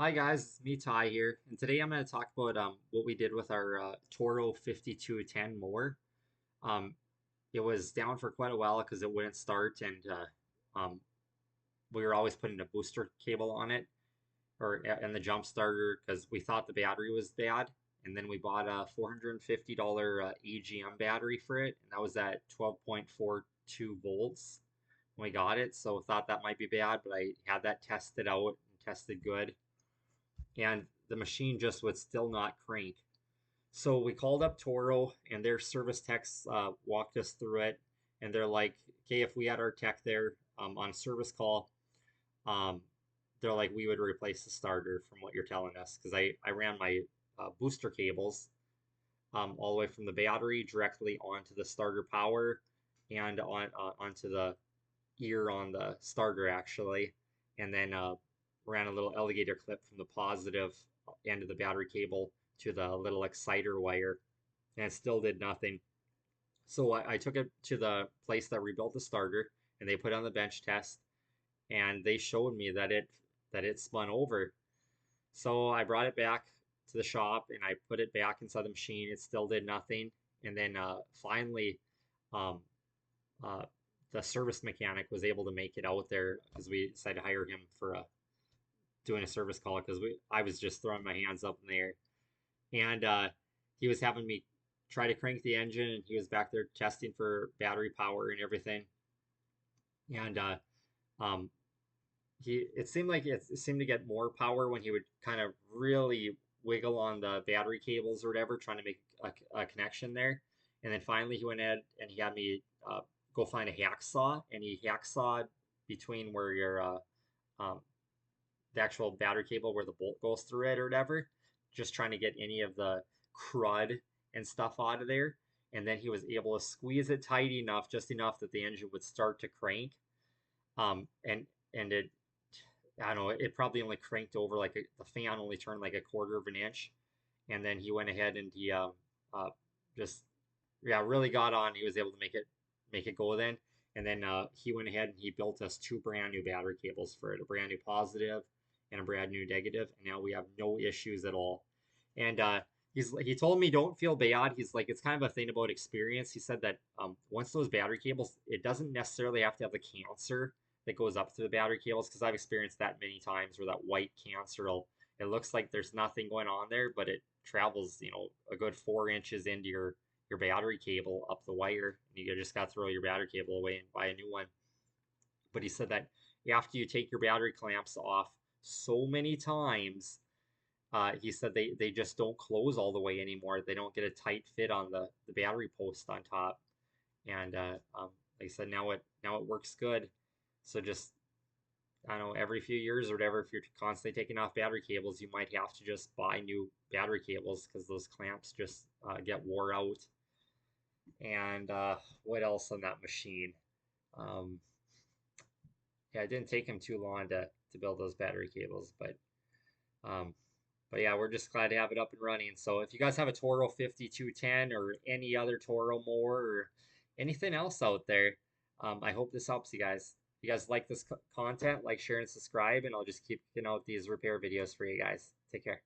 Hi guys, it's me Ty here, and today I'm going to talk about what we did with our Toro 5210 mower. Um, it was down for quite a while because it wouldn't start, and we were always putting a booster cable on it or in the jump starter because we thought the battery was bad. And then we bought a $450 EGM battery for it, and that was at 12.42 volts when we got it. So thought that might be bad, but I had that tested out and tested good, and the machine just would still not crank. So we called up Toro, and their service techs walked us through it, and they're like, "Okay, if we had our tech there on a service call, um, they're like, we would replace the starter from what you're telling us because I ran my booster cables all the way from the battery directly onto the starter power and onto the ear on the starter actually, and then ran a little alligator clip from the positive end of the battery cable to the little exciter wire, and it still did nothing. So I took it to the place that rebuilt the starter, and they put on the bench test, and they showed me that it spun over. So I brought it back to the shop and I put it back inside the machine. It still did nothing, and then finally, um, uh, the service mechanic was able to make it out there because we decided to hire him for doing a service call because we I was just throwing my hands up in the air, and he was having me try to crank the engine, and he was back there testing for battery power and everything, and um, he it seemed like it seemed to get more power when he would kind of really wiggle on the battery cables or whatever, trying to make a connection there. And then finally he went ahead and he had me go find a hacksaw, and he hacksawed between where your um, the actual battery cable where the bolt goes through it or whatever, just trying to get any of the crud and stuff out of there. And then he was able to squeeze it tight enough, just enough that the engine would start to crank. And it, I don't know, it probably only cranked over like the fan only turned like a quarter of an inch. And then he went ahead and he uh, just yeah really got on. He was able to make it go then. And then he went ahead and he built us two brand new battery cables for it, a brand new positive and a brand new negative, and now we have no issues at all. And he told me don't feel bad. He's like, it's kind of a thing about experience. He said that once those battery cables, it doesn't necessarily have to have the cancer that goes up through the battery cables, because I've experienced that many times where that white cancer will, it looks like there's nothing going on there, but it travels, a good 4 inches into your battery cable up the wire, and you just got to throw your battery cable away and buy a new one. But he said that after you take your battery clamps off so many times, he said they just don't close all the way anymore. They don't get a tight fit on the battery post on top. And like I said, now it works good. So just, I don't know, every few years or whatever, if you're constantly taking off battery cables, you might have to just buy new battery cables because those clamps just get wore out. And what else on that machine? Um, yeah, it didn't take him too long to build those battery cables, um, but yeah, we're just glad to have it up and running. So if you guys have a Toro 5210 or any other Toro mower or anything else out there, I hope this helps you guys. If you guys like this content, like, share, and subscribe, and I'll just keep getting out these repair videos for you guys. Take care.